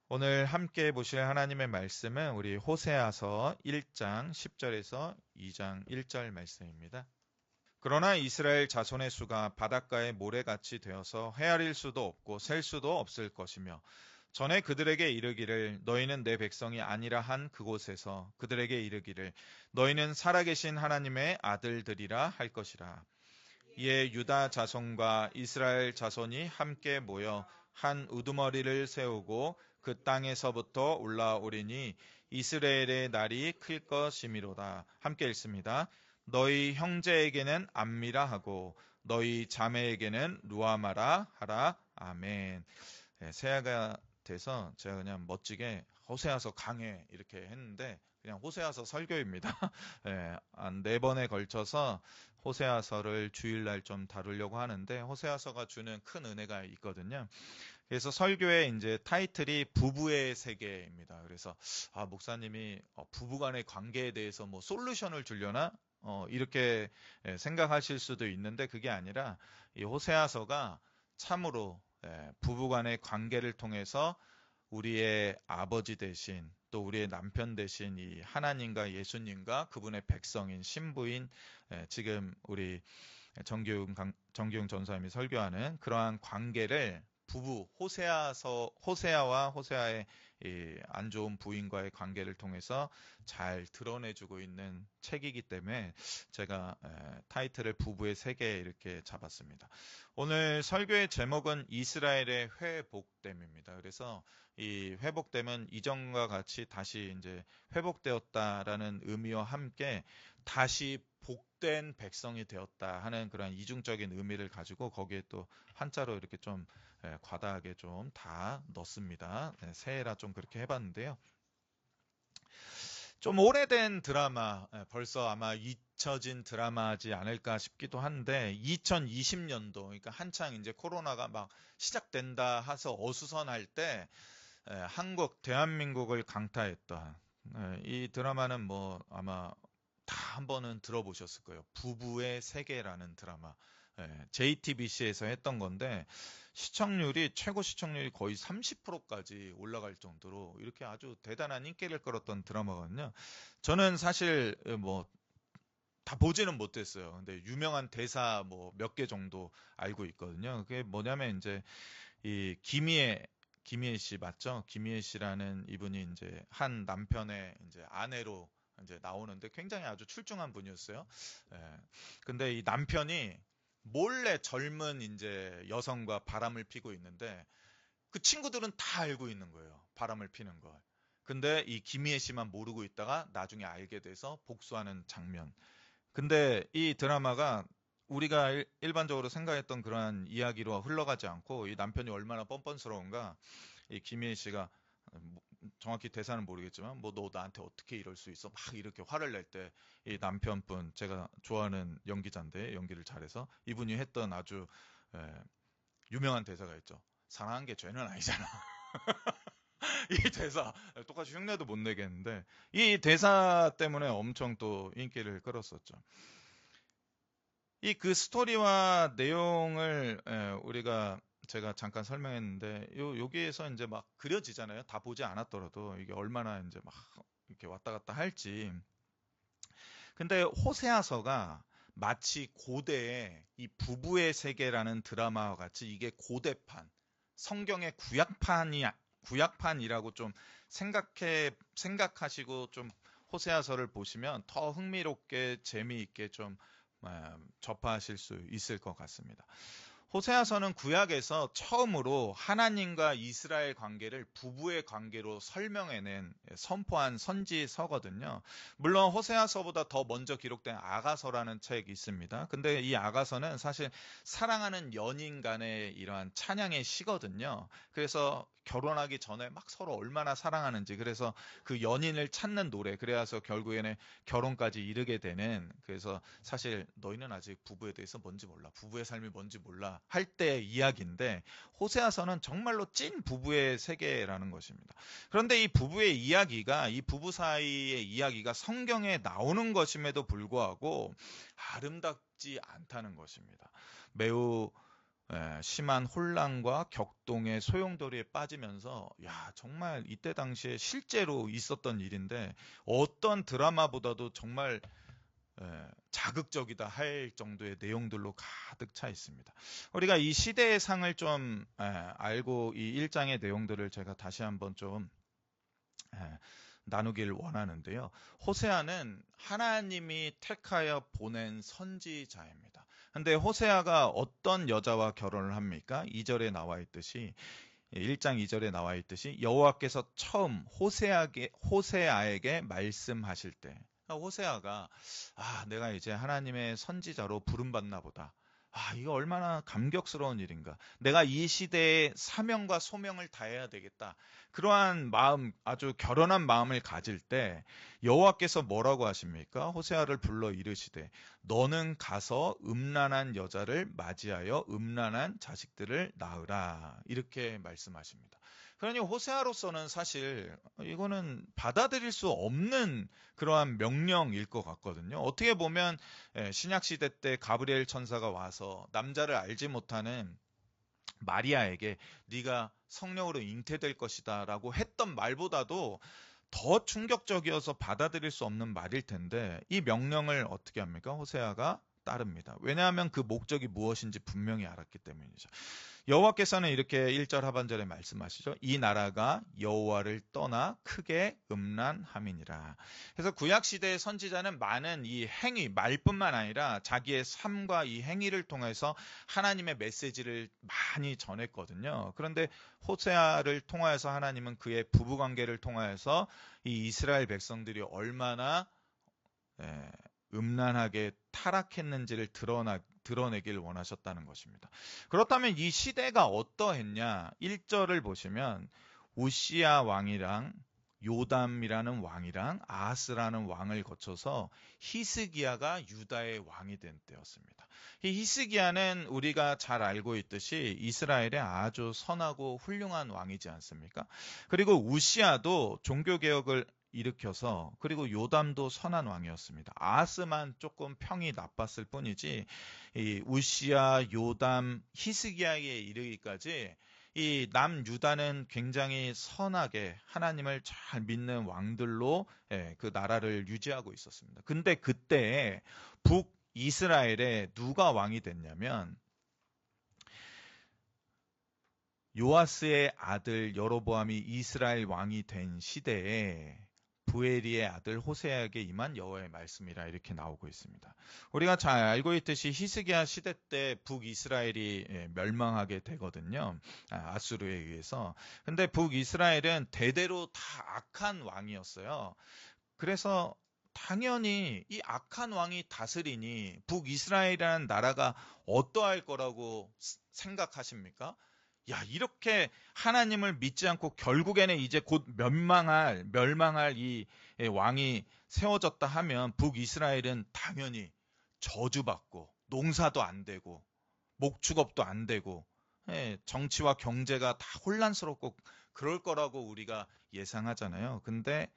오늘 함께 보실 하나님의 말씀은 우리 호세아서 1장 10절에서 2장 1절 말씀입니다. 그러나 이스라엘 자손의 수가 바닷가의 모래같이 되어서 헤아릴 수도 없고 셀 수도 없을 것이며 전에 그들에게 이르기를 너희는 내 백성이 아니라 한 그곳에서 그들에게 이르기를 너희는 살아계신 하나님의 아들들이라 할 것이라. 이에 유다 자손과 이스라엘 자손이 함께 모여 한 우두머리를 세우고 그 땅에서부터 올라오리니 이스라엘의 날이 클 것이미로다. 함께 읽습니다. 너희 형제에게는 암미라 하고 너희 자매에게는 루아마라 하라. 아멘. 새해가 돼서 제가 그냥 멋지게 호세아서 강해 이렇게 했는데 그냥 호세아서 설교입니다. 한 4번에 걸쳐서 호세아서를 주일날 좀 다루려고 하는데 호세아서가 주는 큰 은혜가 있거든요. 그래서 설교의 이제 타이틀이 부부의 세계입니다. 그래서 목사님이 부부간의 관계에 대해서 뭐 솔루션을 주려나? 이렇게 생각하실 수도 있는데 그게 아니라 이 호세아서가 참으로 부부간의 관계를 통해서 우리의 아버지 대신 또 우리의 남편 대신 이 하나님과 예수님과 그분의 백성인 신부인 지금 우리 정기용 전사님이 설교하는 그러한 관계를 부부 호세아와 호세아의 이 안 좋은 부인과의 관계를 통해서 잘 드러내주고 있는 책이기 때문에 제가 타이틀을 부부의 세계 이렇게 잡았습니다. 오늘 설교의 제목은 이스라엘의 회복됨입니다. 그래서 이 회복됨은 이전과 같이 다시 이제 회복되었다라는 의미와 함께 다시 복된 백성이 되었다 하는 그런 이중적인 의미를 가지고 거기에 또 한자로 이렇게 좀 과다하게 좀 다 넣습니다. 새해라 좀 그렇게 해봤는데요. 좀 오래된 드라마, 벌써 아마 잊혀진 드라마지 않을까 싶기도 한데 2020년도, 그러니까 한창 이제 코로나가 막 시작된다 해서 어수선할 때 한국, 대한민국을 강타했던 이 드라마는 뭐 아마 다 한 번은 들어보셨을 거예요. 부부의 세계라는 드라마. JTBC에서 했던 건데 최고 시청률이 거의 30%까지 올라갈 정도로 이렇게 아주 대단한 인기를 끌었던 드라마거든요. 저는 사실 뭐 다 보지는 못했어요. 근데 유명한 대사 뭐 몇 개 정도 알고 있거든요. 그게 뭐냐면 이제 이 김희애 씨 맞죠? 김희애 씨라는 이분이 이제 한 남편의 이제 아내로 이제 나오는데 굉장히 아주 출중한 분이었어요. 예. 근데 이 남편이 몰래 젊은 이제 여성과 바람을 피고 있는데 그 친구들은 다 알고 있는 거예요. 바람을 피는 걸. 근데 이 김희애 씨만 모르고 있다가 나중에 알게 돼서 복수하는 장면. 근데 이 드라마가 우리가 일반적으로 생각했던 그러한 이야기로 흘러가지 않고 이 남편이 얼마나 뻔뻔스러운가 이 김희애 씨가 정확히 대사는 모르겠지만 뭐 너 나한테 어떻게 이럴 수 있어 막 이렇게 화를 낼 때 이 남편분 제가 좋아하는 연기자인데 연기를 잘해서 이분이 했던 아주 유명한 대사가 있죠. 사랑한 게 죄는 아니잖아. 이 대사 똑같이 흉내도 못 내겠는데 이 대사 때문에 엄청 또 인기를 끌었었죠. 이 그 스토리와 내용을 우리가 제가 잠깐 설명했는데 여기에서 이제 막 그려지잖아요. 다 보지 않았더라도 이게 얼마나 이제 막 이렇게 왔다 갔다 할지. 근데 호세아서가 마치 고대의 이 부부의 세계라는 드라마와 같이 이게 고대판, 성경의 구약판이라고 좀 생각하시고 좀 호세아서를 보시면 더 흥미롭게 재미있게 좀 접하실 수 있을 것 같습니다. 호세아서는 구약에서 처음으로 하나님과 이스라엘 관계를 부부의 관계로 설명해낸 선포한 선지서거든요. 물론 호세아서보다 더 먼저 기록된 아가서라는 책이 있습니다. 근데 이 아가서는 사실 사랑하는 연인 간의 이러한 찬양의 시거든요. 그래서 결혼하기 전에 막 서로 얼마나 사랑하는지 그래서 그 연인을 찾는 노래 그래서 결국에는 결혼까지 이르게 되는 그래서 사실 너희는 아직 부부에 대해서 뭔지 몰라 부부의 삶이 뭔지 몰라 할 때 이야기인데 호세아서는 정말로 찐 부부의 세계라는 것입니다. 그런데 이 부부의 이야기가 이 부부 사이의 이야기가 성경에 나오는 것임에도 불구하고 아름답지 않다는 것입니다. 매우 심한 혼란과 격동의 소용돌이에 빠지면서 정말 이때 당시에 실제로 있었던 일인데 어떤 드라마보다도 정말 자극적이다 할 정도의 내용들로 가득 차 있습니다. 우리가 이 시대의 상을 좀 알고 이 1장의 내용들을 제가 다시 한번 좀 나누길 원하는데요. 호세아는 하나님이 택하여 보낸 선지자입니다. 근데 호세아가 어떤 여자와 결혼을 합니까? 2절에 나와 있듯이 1장 2절에 나와 있듯이 여호와께서 처음 호세아에게 말씀하실 때 호세아가 내가 이제 하나님의 선지자로 부름받나 보다. 이거 얼마나 감격스러운 일인가. 내가 이 시대의 사명과 소명을 다해야 되겠다. 그러한 마음, 아주 결연한 마음을 가질 때 여호와께서 뭐라고 하십니까? 호세아를 불러 이르시되 너는 가서 음란한 여자를 맞이하여 음란한 자식들을 낳으라. 이렇게 말씀하십니다. 그러니 호세아로서는 사실 이거는 받아들일 수 없는 그러한 명령일 것 같거든요. 어떻게 보면 신약 시대 때 가브리엘 천사가 와서 남자를 알지 못하는 마리아에게 네가 성령으로 잉태될 것이다라고 했던 말보다도 더 충격적이어서 받아들일 수 없는 말일 텐데 이 명령을 어떻게 합니까? 호세아가 따릅니다. 왜냐하면 그 목적이 무엇인지 분명히 알았기 때문이죠. 여호와께서는 이렇게 1절 하반절에 말씀하시죠. 이 나라가 여호와를 떠나 크게 음란함이니라. 그래서 구약시대의 선지자는 많은 이 행위, 말뿐만 아니라 자기의 삶과 이 행위를 통해서 하나님의 메시지를 많이 전했거든요. 그런데 호세아를 통하여서 하나님은 그의 부부관계를 통하여서 이 이스라엘 백성들이 얼마나 음란하게 타락했는지를 드러내길 원하셨다는 것입니다. 그렇다면 이 시대가 어떠했냐? 1절을 보시면 우시야 왕이랑 요담이라는 왕이랑 아하스라는 왕을 거쳐서 히스기야가 유다의 왕이 된 때였습니다. 이 히스기야는 우리가 잘 알고 있듯이 이스라엘의 아주 선하고 훌륭한 왕이지 않습니까? 그리고 우시야도 종교개혁을 일으켜서 그리고 요담도 선한 왕이었습니다. 아하스만 조금 평이 나빴을 뿐이지 이 우시야, 요담, 히스기야에 이르기까지 이 남유다는 굉장히 선하게 하나님을 잘 믿는 왕들로 그 나라를 유지하고 있었습니다. 근데 그때 북이스라엘에 누가 왕이 됐냐면 요아스의 아들 여로보암이 이스라엘 왕이 된 시대에 부에리의 아들 호세아에게 임한 여호와의 말씀이라 이렇게 나오고 있습니다. 우리가 잘 알고 있듯이 히스기야 시대 때 북이스라엘이 멸망하게 되거든요. 아수르에 의해서. 근데 북이스라엘은 대대로 다 악한 왕이었어요. 그래서 당연히 이 악한 왕이 다스리니 북이스라엘이라는 나라가 어떠할 거라고 생각하십니까? 이렇게 하나님을 믿지 않고 결국에는 이제 곧 멸망할 이 왕이 세워졌다 하면 북이스라엘은 당연히 저주받고 농사도 안 되고 목축업도 안 되고 정치와 경제가 다 혼란스럽고 그럴 거라고 우리가 예상하잖아요. 근데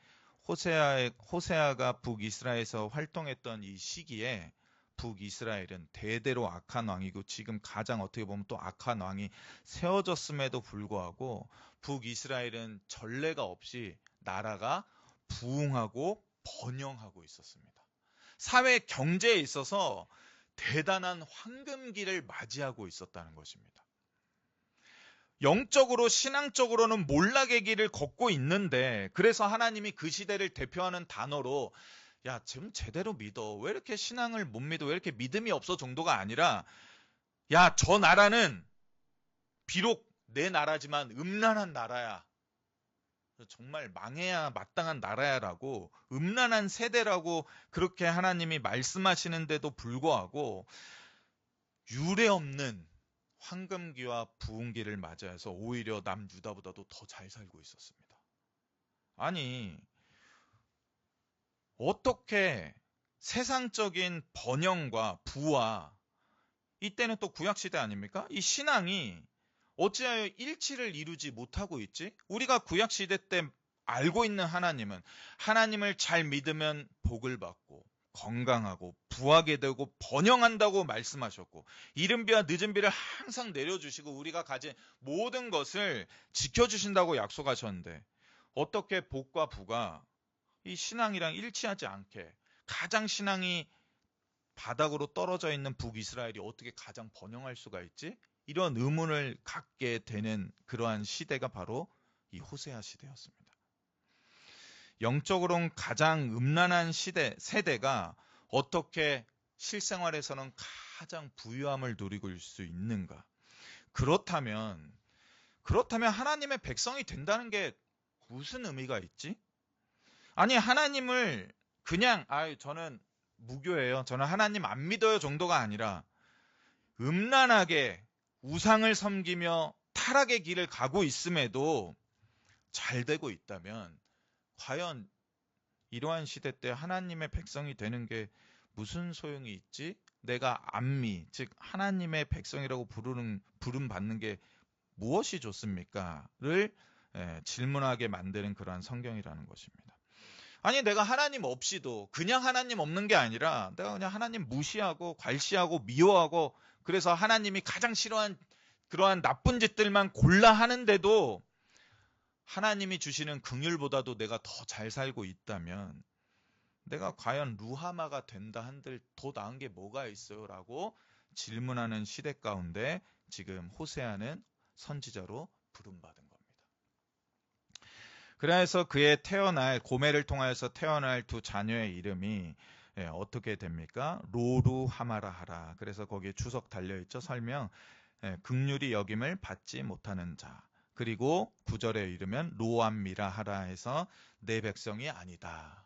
호세아가 북이스라엘에서 활동했던 이 시기에 북이스라엘은 대대로 악한 왕이고 지금 가장 어떻게 보면 또 악한 왕이 세워졌음에도 불구하고 북이스라엘은 전례가 없이 나라가 부흥하고 번영하고 있었습니다. 사회 경제에 있어서 대단한 황금기를 맞이하고 있었다는 것입니다. 영적으로 신앙적으로는 몰락의 길을 걷고 있는데 그래서 하나님이 그 시대를 대표하는 단어로 지금 제대로 믿어. 왜 이렇게 신앙을 못 믿어? 왜 이렇게 믿음이 없어? 정도가 아니라 저 나라는 비록 내 나라지만 음란한 나라야. 정말 망해야 마땅한 나라야라고 음란한 세대라고 그렇게 하나님이 말씀하시는데도 불구하고 유례없는 황금기와 부흥기를 맞이해서 오히려 남유다보다도 더 잘 살고 있었습니다. 아니 어떻게 세상적인 번영과 부와 이때는 또 구약시대 아닙니까? 이 신앙이 어찌하여 일치를 이루지 못하고 있지? 우리가 구약시대 때 알고 있는 하나님은 하나님을 잘 믿으면 복을 받고 건강하고 부하게 되고 번영한다고 말씀하셨고 이른 비와 늦은 비를 항상 내려주시고 우리가 가진 모든 것을 지켜주신다고 약속하셨는데 어떻게 복과 부가 이 신앙이랑 일치하지 않게 가장 신앙이 바닥으로 떨어져 있는 북이스라엘이 어떻게 가장 번영할 수가 있지? 이런 의문을 갖게 되는 그러한 시대가 바로 이 호세아 시대였습니다. 영적으로는 가장 음란한 세대가 어떻게 실생활에서는 가장 부유함을 누리고 있을 수 있는가? 그렇다면 하나님의 백성이 된다는 게 무슨 의미가 있지? 아니 하나님을 그냥 저는 무교예요. 저는 하나님 안 믿어요 정도가 아니라 음란하게 우상을 섬기며 타락의 길을 가고 있음에도 잘 되고 있다면 과연 이러한 시대 때 하나님의 백성이 되는 게 무슨 소용이 있지? 내가 안미, 즉 하나님의 백성이라고 부름 받는 게 무엇이 좋습니까? 를 질문하게 만드는 그러한 성경이라는 것입니다. 아니 내가 하나님 없이도 그냥 하나님 없는 게 아니라 내가 그냥 하나님 무시하고 괄시하고 미워하고 그래서 하나님이 가장 싫어한 그러한 나쁜 짓들만 골라 하는데도 하나님이 주시는 긍휼보다도 내가 더 잘 살고 있다면 내가 과연 루하마가 된다 한들 더 나은 게 뭐가 있어요? 라고 질문하는 시대 가운데 지금 호세아는 선지자로 부름받은 겁니다. 그래서 그의 고멜을 통하여서 태어날 두 자녀의 이름이 어떻게 됩니까? 로루하마라 하라. 그래서 거기에 주석 달려있죠. 설명. 긍휼히 여김을 받지 못하는 자. 그리고 9절에 이르면 로암미라 하라 해서 내 백성이 아니다.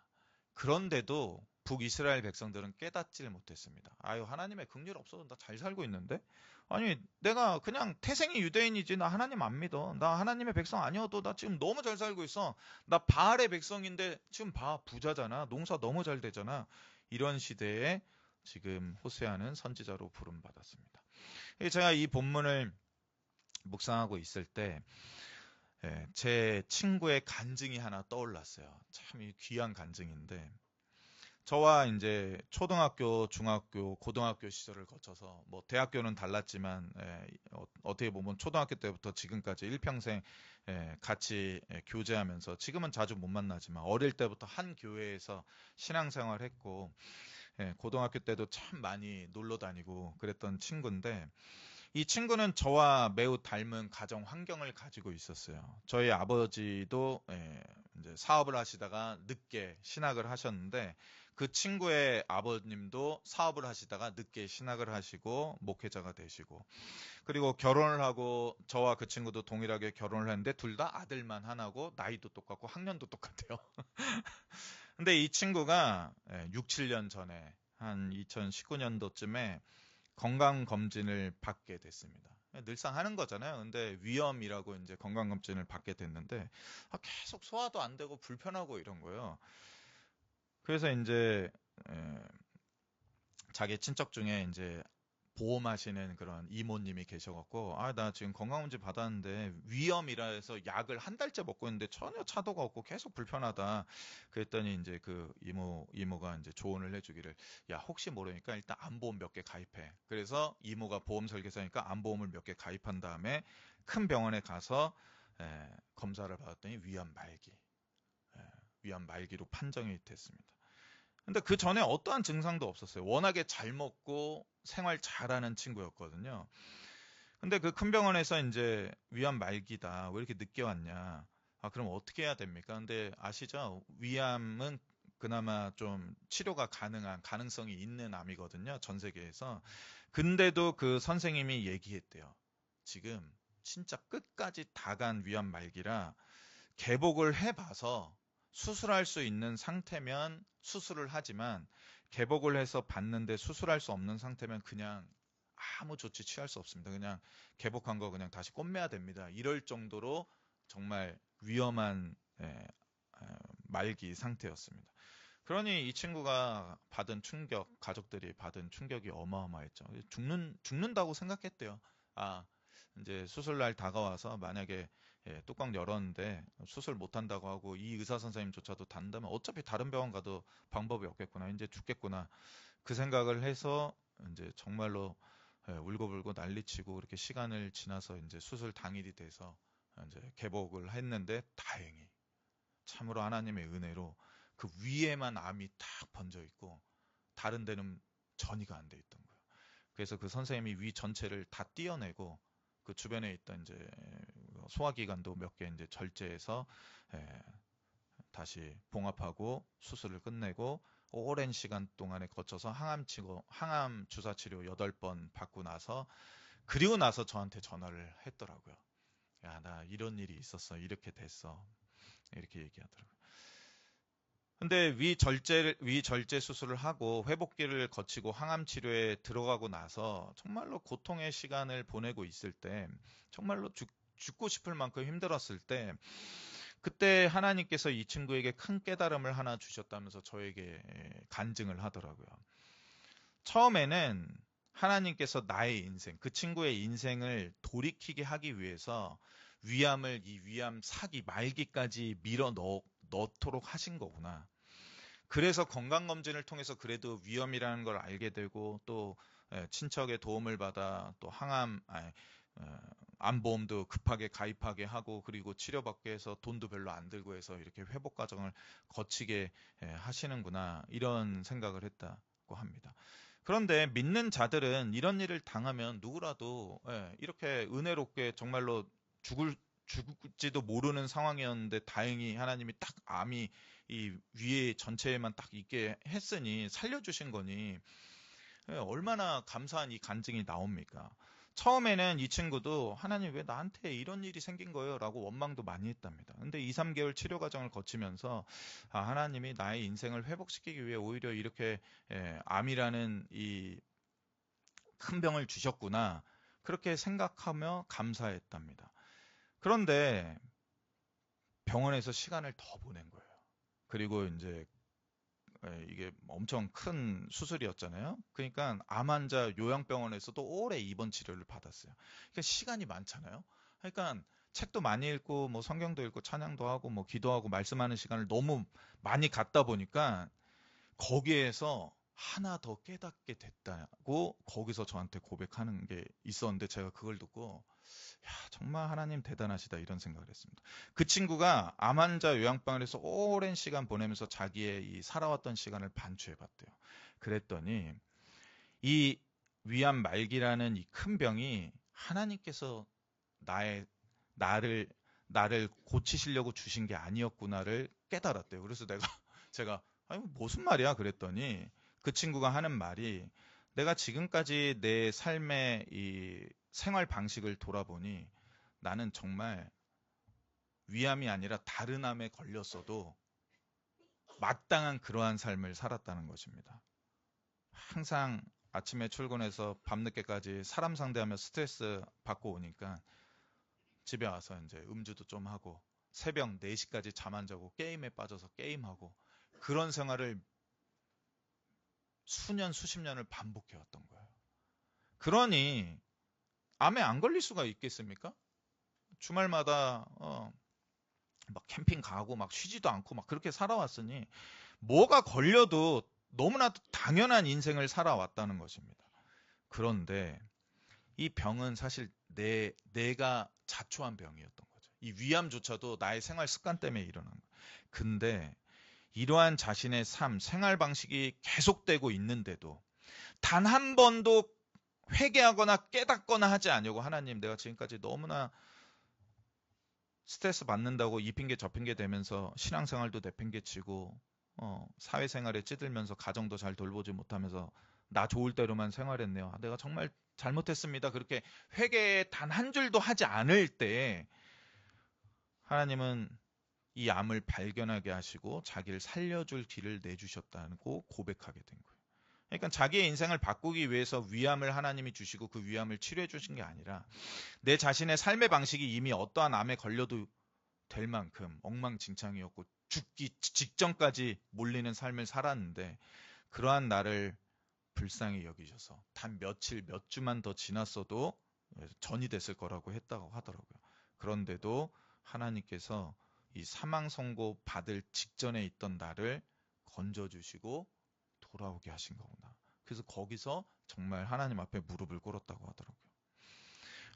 그런데도 북이스라엘 백성들은 깨닫지를 못했습니다. 하나님의 긍휼 없어도 나 잘 살고 있는데? 아니 내가 그냥 태생이 유대인이지 나 하나님 안 믿어. 나 하나님의 백성 아니어도 나 지금 너무 잘 살고 있어. 나 바알의 백성인데 지금 부자잖아. 농사 너무 잘 되잖아. 이런 시대에 지금 호세아는 선지자로 부름받았습니다. 제가 이 본문을 묵상하고 있을 때 제 친구의 간증이 하나 떠올랐어요. 참 귀한 간증인데 저와 이제 초등학교, 중학교, 고등학교 시절을 거쳐서 대학교는 달랐지만 어떻게 보면 초등학교 때부터 지금까지 일평생 같이 교제하면서 지금은 자주 못 만나지만 어릴 때부터 한 교회에서 신앙생활했고 고등학교 때도 참 많이 놀러 다니고 그랬던 친구인데 이 친구는 저와 매우 닮은 가정 환경을 가지고 있었어요. 저희 아버지도 이제 사업을 하시다가 늦게 신학을 하셨는데 그 친구의 아버님도 사업을 하시다가 늦게 신학을 하시고 목회자가 되시고 그리고 결혼을 하고 저와 그 친구도 동일하게 결혼을 했는데 둘 다 아들만 하나고 나이도 똑같고 학년도 똑같아요. 근데 이 친구가 6, 7년 전에 한 2019년도쯤에 건강검진을 받게 됐습니다. 늘상 하는 거잖아요. 근데 위염이라고 이제 건강검진을 받게 됐는데 계속 소화도 안 되고 불편하고 이런 거예요. 그래서 이제 자기 친척 중에 이제 보험하시는 그런 이모님이 계셔갖고 나 지금 건강검진 받았는데 위염이라 해서 약을 한 달째 먹고 있는데 전혀 차도가 없고 계속 불편하다. 그랬더니 이제 그 이모가 이제 조언을 해주기를 혹시 모르니까 일단 암보험 몇 개 가입해. 그래서 이모가 보험 설계사니까 암보험을 몇 개 가입한 다음에 큰 병원에 가서 검사를 받았더니 위암 말기로 판정이 됐습니다. 근데 그 전에 어떠한 증상도 없었어요. 워낙에 잘 먹고 생활 잘하는 친구였거든요. 근데 그 큰 병원에서 이제 위암 말기다. 왜 이렇게 늦게 왔냐. 그럼 어떻게 해야 됩니까? 근데 아시죠? 위암은 그나마 좀 치료가 가능한 가능성이 있는 암이거든요. 전 세계에서. 근데도 그 선생님이 얘기했대요. 지금 진짜 끝까지 다 간 위암 말기라 개복을 해봐서 수술할 수 있는 상태면 수술을 하지만 개복을 해서 봤는데 수술할 수 없는 상태면 그냥 아무 조치 취할 수 없습니다. 그냥 개복한 거 그냥 다시 꿰매야 됩니다. 이럴 정도로 정말 위험한 말기 상태였습니다. 그러니 이 친구가 받은 충격, 가족들이 받은 충격이 어마어마했죠. 죽는다고 생각했대요. 이제 수술날 다가와서 만약에 뚜껑 열었는데 수술 못한다고 하고 이 의사 선생님조차도 단다면 어차피 다른 병원 가도 방법이 없겠구나. 이제 죽겠구나. 그 생각을 해서 이제 정말로 울고불고 난리치고 이렇게 시간을 지나서 이제 수술 당일이 돼서 이제 개복을 했는데 다행히 참으로 하나님의 은혜로 그 위에만 암이 딱 번져 있고 다른 데는 전이가 안 돼 있던 거예요. 그래서 그 선생님이 위 전체를 다 떼어내고 그 주변에 있던 이제 소화기관도 몇 개 이제 절제해서 다시 봉합하고 수술을 끝내고 오랜 시간 동안에 거쳐서 항암 주사 치료 8번 받고 나서 그리고 나서 저한테 전화를 했더라고요. 야, 나 이런 일이 있었어. 이렇게 됐어. 이렇게 얘기하더라고요. 근데 위절제 수술을 하고 회복기를 거치고 항암 치료에 들어가고 나서 정말로 고통의 시간을 보내고 있을 때 정말로 죽고 싶을 만큼 힘들었을 때 그때 하나님께서 이 친구에게 큰 깨달음을 하나 주셨다면서 저에게 간증을 하더라고요. 처음에는 하나님께서 나의 인생, 그 친구의 인생을 돌이키게 하기 위해서 이 위암 사기 말기까지 넣도록 하신 거구나. 그래서 건강검진을 통해서 그래도 위험이라는 걸 알게 되고 또 친척의 도움을 받아 또 암보험도 급하게 가입하게 하고 그리고 치료받게 해서 돈도 별로 안 들고 해서 이렇게 회복 과정을 거치게 하시는구나 이런 생각을 했다고 합니다. 그런데 믿는 자들은 이런 일을 당하면 누구라도 이렇게 은혜롭게 정말로 죽을지도 모르는 상황이었는데 다행히 하나님이 딱 암이 이 위에 전체에만 딱 있게 했으니 살려주신 거니 얼마나 감사한 이 간증이 나옵니까? 처음에는 이 친구도 하나님 왜 나한테 이런 일이 생긴 거예요? 라고 원망도 많이 했답니다. 근데 2, 3개월 치료 과정을 거치면서 하나님이 나의 인생을 회복시키기 위해 오히려 이렇게 암이라는 이 큰 병을 주셨구나. 그렇게 생각하며 감사했답니다. 그런데 병원에서 시간을 더 보낸 거예요. 그리고 이제 이게 엄청 큰 수술이었잖아요. 그러니까 암 환자 요양병원에서도 오래 입원 치료를 받았어요. 그러니까 시간이 많잖아요. 그러니까 책도 많이 읽고 뭐 성경도 읽고 찬양도 하고 뭐 기도하고 말씀하는 시간을 너무 많이 갖다 보니까 거기에서 하나 더 깨닫게 됐다고 거기서 저한테 고백하는 게 있었는데 제가 그걸 듣고 야, 정말 하나님 대단하시다 이런 생각을 했습니다. 그 친구가 암 환자 요양병원에서 오랜 시간 보내면서 자기의 이 살아왔던 시간을 반추해 봤대요. 그랬더니 이 위암 말기라는 이 큰 병이 하나님께서 나를 고치시려고 주신 게 아니었구나를 깨달았대요. 그래서 제가 아니 무슨 말이야 그랬더니 그 친구가 하는 말이 내가 지금까지 내 삶의 이 생활 방식을 돌아보니 나는 정말 위암이 아니라 다른 암에 걸렸어도 마땅한 그러한 삶을 살았다는 것입니다. 항상 아침에 출근해서 밤늦게까지 사람 상대하며 스트레스 받고 오니까 집에 와서 이제 음주도 좀 하고 새벽 4시까지 잠 안 자고 게임에 빠져서 게임하고 그런 생활을 수십 년을 반복해 왔던 거예요. 그러니 암에 안 걸릴 수가 있겠습니까? 주말마다 막 캠핑 가고 막 쉬지도 않고 막 그렇게 살아왔으니 뭐가 걸려도 너무나도 당연한 인생을 살아왔다는 것입니다. 그런데 이 병은 사실 내가 자초한 병이었던 거죠. 이 위암조차도 나의 생활 습관 때문에 일어난 거예요. 근데 이러한 자신의 생활 방식이 계속되고 있는데도 단 한 번도 회개하거나 깨닫거나 하지 않으려고 하나님 내가 지금까지 너무나 스트레스 받는다고 이 핑계 저 핑계 대면서 신앙생활도 내팽개치고 사회생활에 찌들면서 가정도 잘 돌보지 못하면서 나 좋을 대로만 생활했네요. 내가 정말 잘못했습니다. 그렇게 회개 단 한 줄도 하지 않을 때 하나님은 이 암을 발견하게 하시고 자기를 살려줄 길을 내주셨다고 고백하게 된 거예요. 그러니까 자기의 인생을 바꾸기 위해서 위암을 하나님이 주시고 그 위암을 치료해 주신 게 아니라 내 자신의 삶의 방식이 이미 어떠한 암에 걸려도 될 만큼 엉망진창이었고 죽기 직전까지 몰리는 삶을 살았는데 그러한 나를 불쌍히 여기셔서 단 며칠 몇 주만 더 지났어도 전이 됐을 거라고 했다고 하더라고요. 그런데도 하나님께서 이 사망 선고 받을 직전에 있던 나를 건져주시고 돌아오게 하신 거구나. 그래서 거기서 정말 하나님 앞에 무릎을 꿇었다고 하더라고요.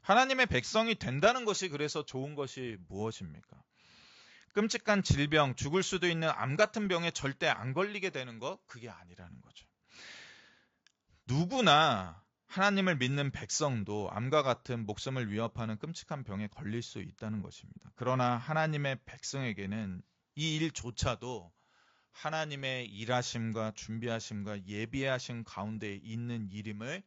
하나님의 백성이 된다는 것이 그래서 좋은 것이 무엇입니까? 끔찍한 질병, 죽을 수도 있는 암 같은 병에 절대 안 걸리게 되는 것, 그게 아니라는 거죠. 누구나 하나님을 믿는 백성도 암과 같은 목숨을 위협하는 끔찍한 병에 걸릴 수 있다는 것입니다. 그러나 하나님의 백성에게는 이 일조차도 하나님의 일하심과 준비하심과 예비하심 가운데 있는 일임을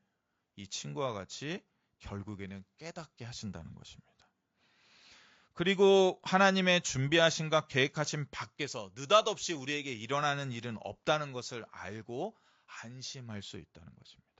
이 친구와 같이 결국에는 깨닫게 하신다는 것입니다. 그리고 하나님의 준비하심과 계획하심 밖에서 느닷없이 우리에게 일어나는 일은 없다는 것을 알고 안심할 수 있다는 것입니다.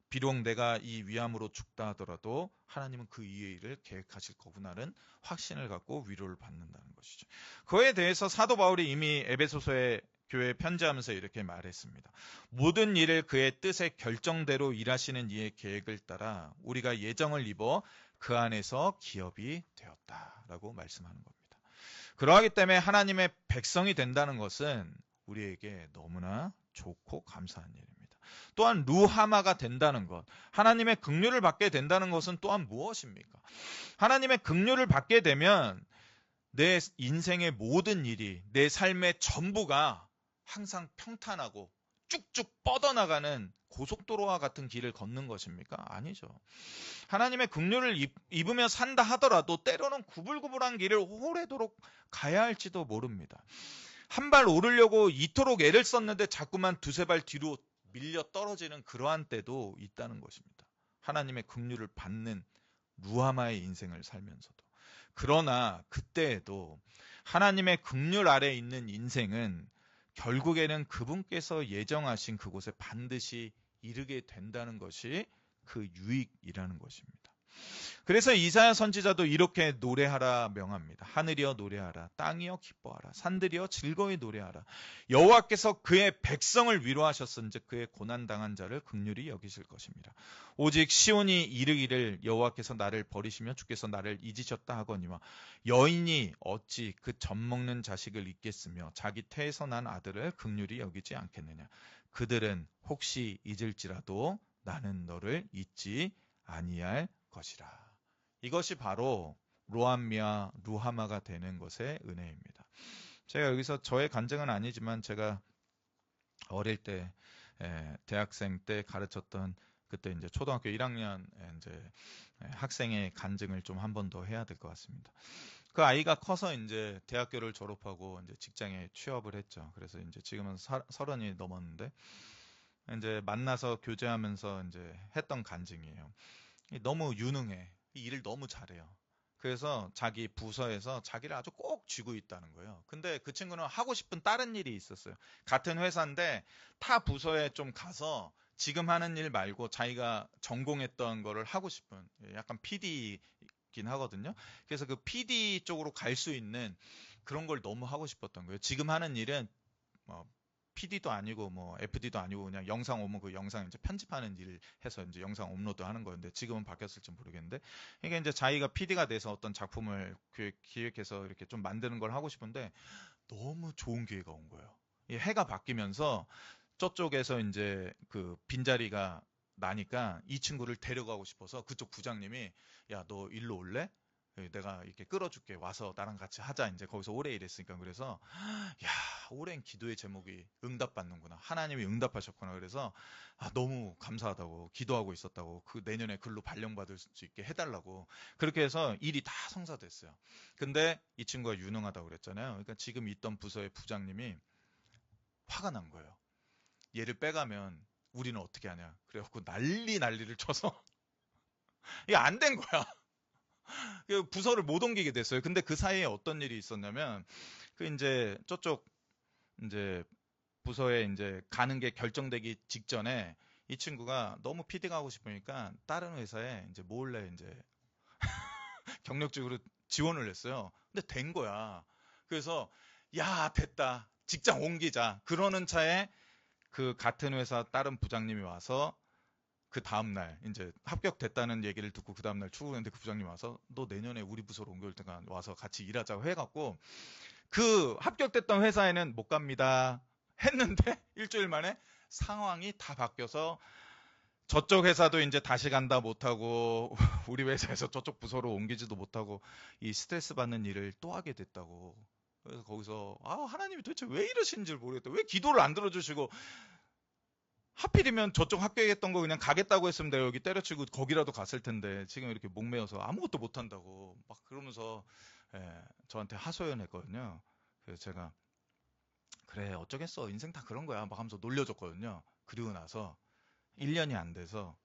비록 내가 이 위암으로 죽다 하더라도 하나님은 그 이의 일을 계획하실 거구나는 확신을 갖고 위로를 받는다는 것이죠. 그에 대해서 사도 바울이 이미 에베소서에 교회에 편지하면서 이렇게 말했습니다. 모든 일을 그의 뜻의 결정대로 일하시는 이의 계획을 따라 우리가 예정을 입어 그 안에서 기업이 되었다라고 말씀하는 겁니다. 그러하기 때문에 하나님의 백성이 된다는 것은 우리에게 너무나 좋고 감사한 일입니다. 또한 루하마가 된다는 것, 하나님의 긍휼을 받게 된다는 것은 또한 무엇입니까? 하나님의 긍휼을 받게 되면 내 인생의 모든 일이, 내 삶의 전부가 항상 평탄하고 쭉쭉 뻗어나가는 고속도로와 같은 길을 걷는 것입니까? 아니죠. 하나님의 긍휼을 입으며 산다 하더라도 때로는 구불구불한 길을 오래도록 가야 할지도 모릅니다. 한 발 오르려고 이토록 애를 썼는데 자꾸만 두세 발 뒤로 밀려 떨어지는 그러한 때도 있다는 것입니다. 하나님의 긍휼을 받는 루하마의 인생을 살면서도. 그러나 그때에도 하나님의 긍휼 아래 있는 인생은 결국에는 그분께서 예정하신 그곳에 반드시 이르게 된다는 것이 그 유익이라는 것입니다. 그래서 이사야 선지자도 이렇게 노래하라 명합니다. 하늘이여 노래하라, 땅이여 기뻐하라, 산들이여 즐거이 노래하라. 여호와께서 그의 백성을 위로하셨은즉 그의 고난당한 자를 긍휼히 여기실 것입니다. 오직 시온이 이르기를 여호와께서 나를 버리시며 주께서 나를 잊으셨다 하거니와 여인이 어찌 그 젖먹는 자식을 잊겠으며 자기 태에서 난 아들을 긍휼히 여기지 않겠느냐. 그들은 혹시 잊을지라도 나는 너를 잊지 아니할 것이라. 이것이 바로 로암미와 루하마가 되는 것의 은혜입니다. 제가 여기서 저의 간증은 아니지만 제가 어릴 때 대학생 때 가르쳤던 그때 이제 초등학교 1학년 이제 학생의 간증을 좀 한 번 더 해야 될 것 같습니다. 그 아이가 커서 이제 대학교를 졸업하고 이제 직장에 취업을 했죠. 그래서 이제 지금은 30이 넘었는데 이제 만나서 교제하면서 이제 했던 간증이에요. 너무 유능해. 이 일을 너무 잘해요. 그래서 자기 부서에서 자기를 아주 꼭 쥐고 있다는 거예요. 근데 그 친구는 하고 싶은 다른 일이 있었어요. 같은 회사인데 타 부서에 좀 가서 지금 하는 일 말고 자기가 전공했던 거를 하고 싶은, 약간 PD이긴 하거든요. 그래서 그 PD 쪽으로 갈 수 있는 그런 걸 너무 하고 싶었던 거예요. 지금 하는 일은 PD도 아니고 뭐 FD도 아니고 그냥 영상 오면 그 영상 이제 편집하는 일 해서 이제 영상 업로드 하는 거였는데 지금은 바뀌었을지 모르겠는데, 이게 이제 자기가 PD가 돼서 어떤 작품을 기획해서 이렇게 좀 만드는 걸 하고 싶은데 너무 좋은 기회가 온 거예요. 이 해가 바뀌면서 저쪽에서 이제 그 빈자리가 나니까 이 친구를 데려가고 싶어서 그쪽 부장님이 야, 너 일로 올래? 내가 이렇게 끌어줄게. 와서 나랑 같이 하자. 이제 거기서 오래 일했으니까. 그래서 야, 오랜 기도의 제목이 응답받는구나. 하나님이 응답하셨구나. 그래서 너무 감사하다고 기도하고 있었다고, 그 내년에 글로 발령받을 수 있게 해달라고. 그렇게 해서 일이 다 성사됐어요. 근데 이 친구가 유능하다고 그랬잖아요. 그러니까 지금 있던 부서의 부장님이 화가 난 거예요. 얘를 빼가면 우리는 어떻게 하냐. 그래갖고 난리를 쳐서 이게 안 된 거야. 부서를 못 옮기게 됐어요. 근데 그 사이에 어떤 일이 있었냐면, 그 이제 저쪽 이제 부서에 이제 가는 게 결정되기 직전에 이 친구가 너무 PD가 하고 싶으니까 다른 회사에 이제 몰래 이제 경력직으로 지원을 했어요. 근데 된 거야. 그래서 야, 됐다. 직장 옮기자. 그러는 차에 그 같은 회사 다른 부장님이 와서 그 다음날 이제 합격됐다는 얘기를 듣고 그 다음날 출근했는데 그 부장님 와서 너 내년에 우리 부서로 옮겨올 테니까 와서 같이 일하자고 해갖고 그 합격됐던 회사에는 못 갑니다 했는데 일주일 만에 상황이 다 바뀌어서 저쪽 회사도 이제 다시 간다 못하고 우리 회사에서 저쪽 부서로 옮기지도 못하고 이 스트레스 받는 일을 또 하게 됐다고. 그래서 거기서 하나님이 도대체 왜 이러시는지 모르겠다. 왜 기도를 안 들어주시고 하필이면 저쪽 합격했던 거 그냥 가겠다고 했으면 내가 여기 때려치고 거기라도 갔을 텐데 지금 이렇게 목매어서 아무것도 못한다고 막 그러면서 저한테 하소연했거든요. 그래서 제가 그래 어쩌겠어 인생 다 그런 거야 막 하면서 놀려줬거든요. 그리고 나서 1년이 안 돼서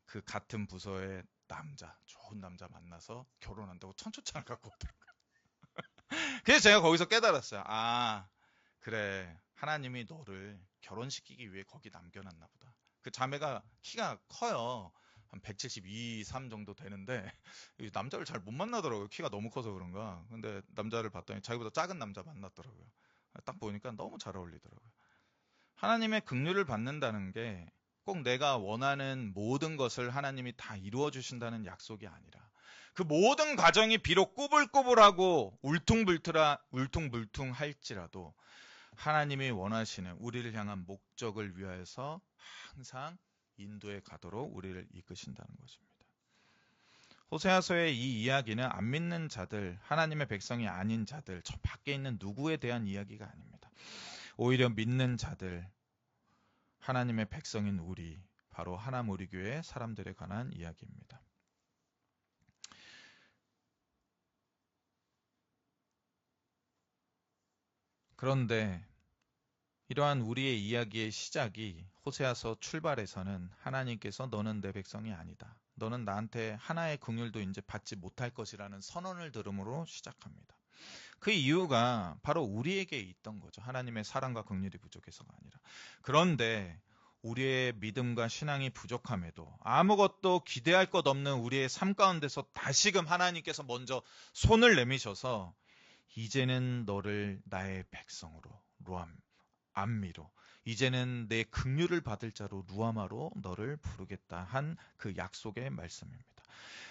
그 같은 부서의 좋은 남자 만나서 결혼한다고 청첩장을 갖고 오더라고요. 그래서 제가 거기서 깨달았어요. 그래 하나님이 너를 결혼시키기 위해 거기 남겨놨나 보다. 그 자매가 키가 커요. 한 172, 3 정도 되는데 남자를 잘 못 만나더라고요. 키가 너무 커서 그런가. 근데 남자를 봤더니 자기보다 작은 남자 만났더라고요. 딱 보니까 너무 잘 어울리더라고요. 하나님의 긍휼을 받는다는 게 꼭 내가 원하는 모든 것을 하나님이 다 이루어 주신다는 약속이 아니라 그 모든 과정이 비록 꾸불꾸불하고 울퉁불퉁할지라도 하나님이 원하시는 우리를 향한 목적을 위하여서 항상 인도에 가도록 우리를 이끄신다는 것입니다. 호세아서의 이 이야기는 안 믿는 자들, 하나님의 백성이 아닌 자들, 저 밖에 있는 누구에 대한 이야기가 아닙니다. 오히려 믿는 자들, 하나님의 백성인 우리, 바로 하남 우리 교회 사람들에 관한 이야기입니다. 그런데 이러한 우리의 이야기의 시작이 호세아서 출발에서는 하나님께서 너는 내 백성이 아니다. 너는 나한테 하나의 긍휼도 이제 받지 못할 것이라는 선언을 들음으로 시작합니다. 그 이유가 바로 우리에게 있던 거죠. 하나님의 사랑과 긍휼이 부족해서가 아니라. 그런데 우리의 믿음과 신앙이 부족함에도 아무것도 기대할 것 없는 우리의 삶 가운데서 다시금 하나님께서 먼저 손을 내미셔서 이제는 너를 나의 백성으로 암미로 이제는 내 긍휼을 받을 자로 루아마로 너를 부르겠다 한 그 약속의 말씀입니다.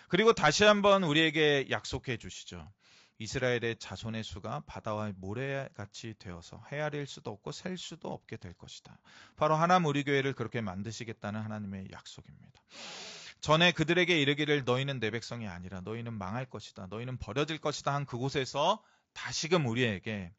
그리고 다시 한번 우리에게 약속해 주시죠. 이스라엘의 자손의 수가 바다와 모래같이 되어서 헤아릴 수도 없고 셀 수도 없게 될 것이다. 바로 하남 우리 교회를 그렇게 만드시겠다는 하나님의 약속입니다. 전에 그들에게 이르기를 너희는 내 백성이 아니라 너희는 망할 것이다. 너희는 버려질 것이다 한 그곳에서 다시금 우리에게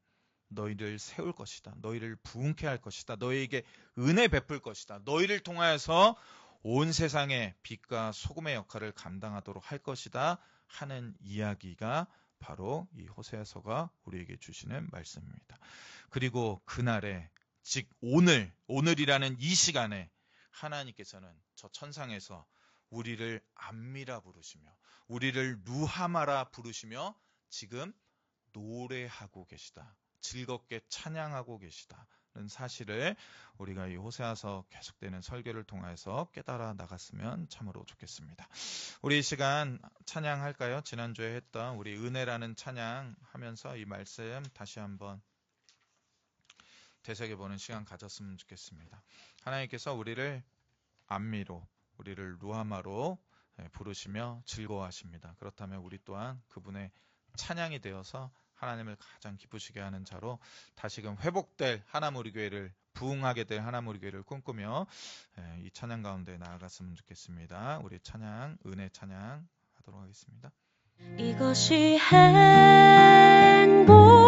너희를 세울 것이다. 너희를 부흥케 할 것이다. 너희에게 은혜 베풀 것이다. 너희를 통하여서 온 세상의 빛과 소금의 역할을 감당하도록 할 것이다 하는 이야기가 바로 이 호세아서가 우리에게 주시는 말씀입니다. 그리고 그날에 즉 오늘이라는 이 시간에 하나님께서는 저 천상에서 우리를 암미라 부르시며 우리를 루하마라 부르시며 지금 노래하고 계시다. 즐겁게 찬양하고 계시다는 사실을 우리가 이 호세아서 계속되는 설교를 통해서 깨달아 나갔으면 참으로 좋겠습니다. 우리 이 시간 찬양할까요? 지난주에 했던 우리 은혜라는 찬양 하면서 이 말씀 다시 한번 되새겨보는 시간 가졌으면 좋겠습니다. 하나님께서 우리를 암미로 우리를 루하마로 부르시며 즐거워하십니다. 그렇다면 우리 또한 그분의 찬양이 되어서 하나님을 가장 기쁘시게 하는 자로 다시금 회복될 하남 우리 교회를 부흥하게 될 하남 우리 교회를 꿈꾸며 이 찬양 가운데 나아갔으면 좋겠습니다. 우리 찬양 은혜 찬양 하도록 하겠습니다. 이것이 행복